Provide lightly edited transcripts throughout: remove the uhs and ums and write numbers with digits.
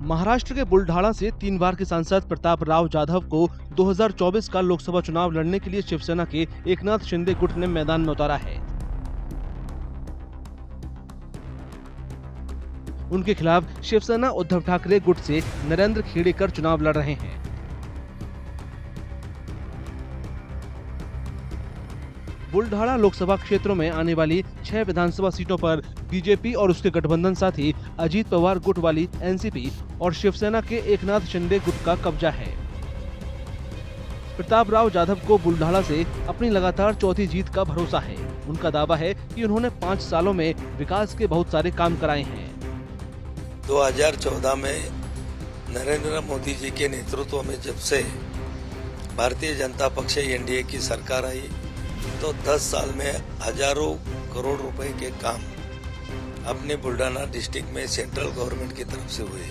महाराष्ट्र के बुलढाणा से 3 बार के सांसद प्रताप राव जाधव को 2024 का लोकसभा चुनाव लड़ने के लिए शिवसेना के एकनाथ शिंदे गुट ने मैदान में उतारा है। उनके खिलाफ शिवसेना उद्धव ठाकरे गुट से नरेंद्र खेड़ेकर चुनाव लड़ रहे हैं। बुलढाणा लोकसभा क्षेत्रों में आने वाली 6 विधानसभा सीटों पर बीजेपी और उसके गठबंधन साथी अजीत पवार गुट वाली एनसीपी और शिवसेना के एकनाथ शिंदे गुट का कब्जा है। प्रताप राव जाधव को बुलढाणा से अपनी लगातार चौथी जीत का भरोसा है। उनका दावा है कि उन्होंने 5 सालों में विकास के बहुत सारे काम कराए हैं। 2014 में नरेंद्र मोदी जी के नेतृत्व में जब से भारतीय जनता पक्ष एनडीए की सरकार आई तो 10 साल में हजारों करोड़ रुपए के काम अपने बुल्ढाना डिस्ट्रिक्ट में सेंट्रल गवर्नमेंट की तरफ से हुए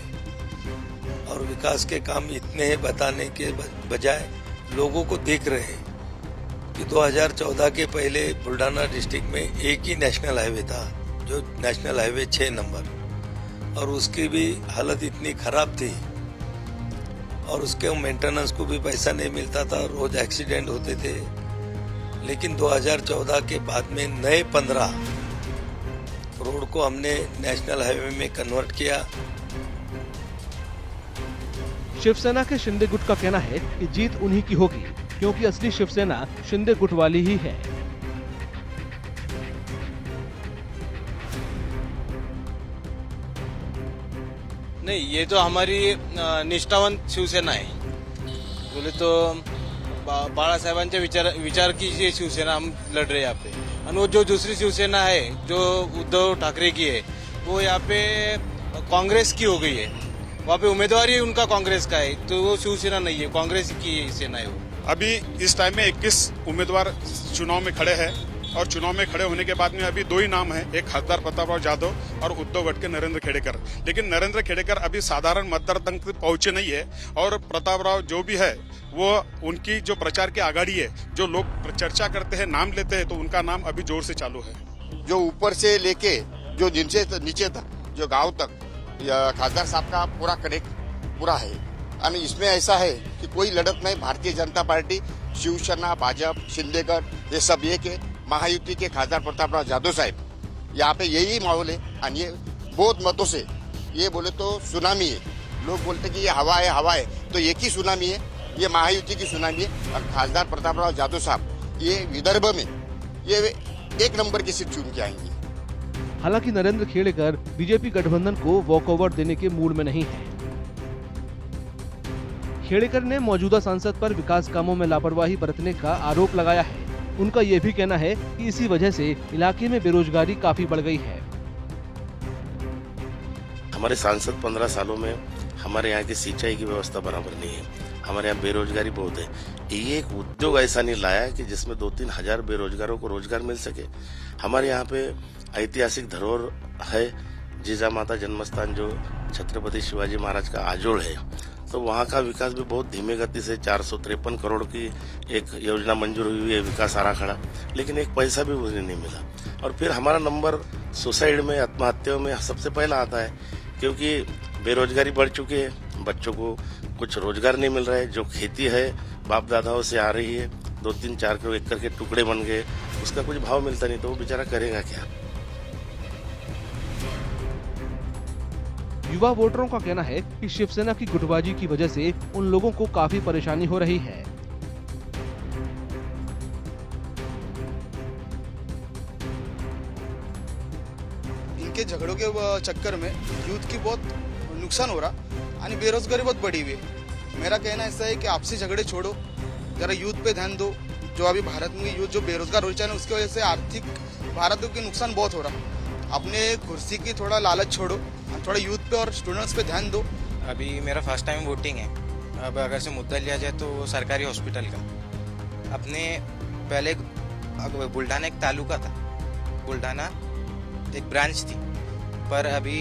और विकास के काम इतने हैं बताने के बजाय लोगों को दिख रहे हैं कि 2014 के पहले बुल्ढाना डिस्ट्रिक्ट में एक ही नेशनल हाईवे था, जो नेशनल हाईवे 6 नंबर, और उसकी भी हालत इतनी खराब थी और उसके मेंटेनेंस को भी पैसा नहीं मिलता था, रोज एक्सीडेंट होते थे। लेकिन 2014 के बाद में नए 15 रोड को हमने नेशनल हाईवे में कन्वर्ट किया। शिवसेना के शिंदे गुट का कहना है कि जीत उन्हीं की होगी, क्योंकि असली शिवसेना शिंदे गुट वाली ही है। नहीं, ये तो हमारी निष्ठावंत शिवसेना है। बोले तो बाळासाहेबांच्या विचार की ये शिवसेना हम लड़ रहे हैं यहाँ पे। और वो जो दूसरी शिवसेना है जो उद्धव ठाकरे की है, वो यहाँ पे कांग्रेस की हो गई है। वहाँ पे उम्मीदवार ही उनका कांग्रेस का है, तो वो शिवसेना नहीं है, कांग्रेस की सेना है वो। अभी इस टाइम में 21 उम्मीदवार चुनाव में खड़े हैं और चुनाव में खड़े होने के बाद में अभी 2 ही नाम है, एक खासदार प्रताप राव जाधव और उद्धव गट के नरेंद्र खेड़ेकर। लेकिन नरेंद्र खेड़ेकर अभी साधारण मतदाता तक पहुंचे नहीं है और प्रताप राव जो भी है वो उनकी जो प्रचार की आगाड़ी है, जो लोग चर्चा करते हैं, नाम लेते हैं, तो उनका नाम अभी जोर से चालू है। जो ऊपर से लेके जो नीचे तक, जो गांव तक खासदार साहब का पूरा कनेक्ट पूरा है। यानी इसमें ऐसा है कि कोई लड़त नहीं, भारतीय जनता पार्टी, शिवसेना, भाजपा, शिंदेगढ़ ये सब एक है। महायुति के खासदार प्रताप राव जाधव साहब, यहाँ पे यही माहौल है और ये बहुत मतों से, ये बोले तो सुनामी है। लोग बोलते कि ये हवा है, तो एक ही सुनामी है, ये महायुति की सुनामी है। और खासदार प्रताप राव जाधव साहब ये विदर्भ में ये 1 नंबर की सीट चुन के आएंगे। हालांकि नरेंद्र खेड़ेकर बीजेपी गठबंधन को वॉकओवर देने के मूड में नहीं है। खेड़ेकर ने मौजूदा सांसद पर विकास कामों में लापरवाही बरतने का आरोप लगाया है। उनका ये भी कहना है कि इसी वजह से इलाके में बेरोजगारी काफी बढ़ गई है। हमारे सांसद 15 सालों में हमारे यहाँ की सिंचाई की व्यवस्था बराबर नहीं है, हमारे यहाँ बेरोजगारी बहुत है। ये एक उद्योग ऐसा नहीं लाया कि जिसमें 2-3 हजार बेरोजगारों को रोजगार मिल सके। हमारे यहाँ पे ऐतिहासिक धरोहर है, जिजामाता जन्मस्थान जो छत्रपति शिवाजी महाराज का आजोड़ है, तो वहाँ का विकास भी बहुत धीमे गति से 453 करोड़ की एक योजना मंजूर हुई है, विकास आराखड़ा, लेकिन एक पैसा भी मुझे नहीं मिला। और फिर हमारा नंबर सुसाइड में, आत्महत्याओं में सबसे पहला आता है, क्योंकि बेरोजगारी बढ़ चुकी है, बच्चों को कुछ रोजगार नहीं मिल रहा है। जो खेती है बाप दादाओं से आ रही है, 2-3-4 एकड़ के टुकड़े बन गए, उसका कुछ भाव मिलता नहीं, तो वो बेचारा करेगा क्या। युवा वोटरों का कहना है कि शिवसेना की गुटबाजी की वजह से उन लोगों को काफी परेशानी हो रही है। इनके झगड़ों के चक्कर में यूथ की बहुत नुकसान हो रहा और बेरोजगारी बहुत बढ़ी हुई है। मेरा कहना ऐसा है कि आपसी झगड़े छोड़ो, जरा यूथ पे ध्यान दो। जो अभी भारत में यूथ जो बेरोजगार हो रही है, उसकी वजह से आर्थिक भारत के नुकसान बहुत हो रहा। अपने कुर्सी की थोड़ा लालच छोड़ो, थोड़ा यूथ पे और स्टूडेंट्स पे ध्यान दो। अभी मेरा फर्स्ट टाइम वोटिंग है। अब अगर से मुद्दा लिया जाए तो सरकारी हॉस्पिटल का, अपने पहले बुल्ढाना एक तालुका था, बुल्ढाना एक ब्रांच थी, पर अभी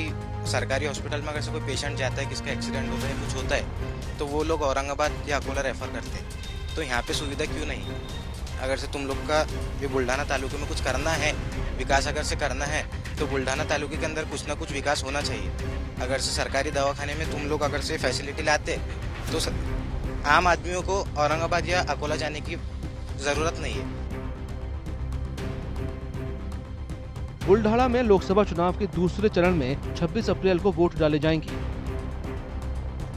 सरकारी हॉस्पिटल में अगर से कोई पेशेंट जाता है, किसका एक्सीडेंट होता है, कुछ होता है, तो वो लोग औरंगाबाद या अकोला रेफर करते हैं। तो यहाँ पे सुविधा क्यों नहीं? अगर से तुम लोग का ये बुल्ढाना तालुके में कुछ करना है, विकास अगर से करना है, तो बुल्ढाना तालुके के अंदर कुछ ना कुछ विकास होना चाहिए। अगर से सरकारी दवाखाने में तुम लोग अगर से फैसिलिटी लाते तो आम आदमियों को औरंगाबाद या अकोला जाने की जरूरत नहीं है। बुल्ढाणा में लोकसभा चुनाव के दूसरे चरण में 26 अप्रैल को वोट डाले जाएंगे।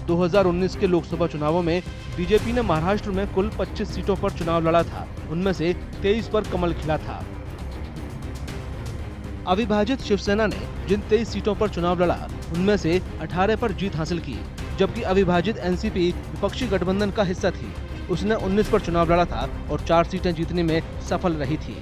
2019 के लोकसभा चुनावों में बीजेपी ने महाराष्ट्र में कुल 25 सीटों पर चुनाव लड़ा था, उनमें से 23 पर कमल खिला था। अविभाजित शिवसेना ने जिन 23 सीटों पर चुनाव लड़ा, उनमें से 18 पर जीत हासिल की, जबकि अविभाजित एनसीपी विपक्षी गठबंधन का हिस्सा थी। उसने 19 पर चुनाव लड़ा था और 4 सीटें जीतने में सफल रही थी।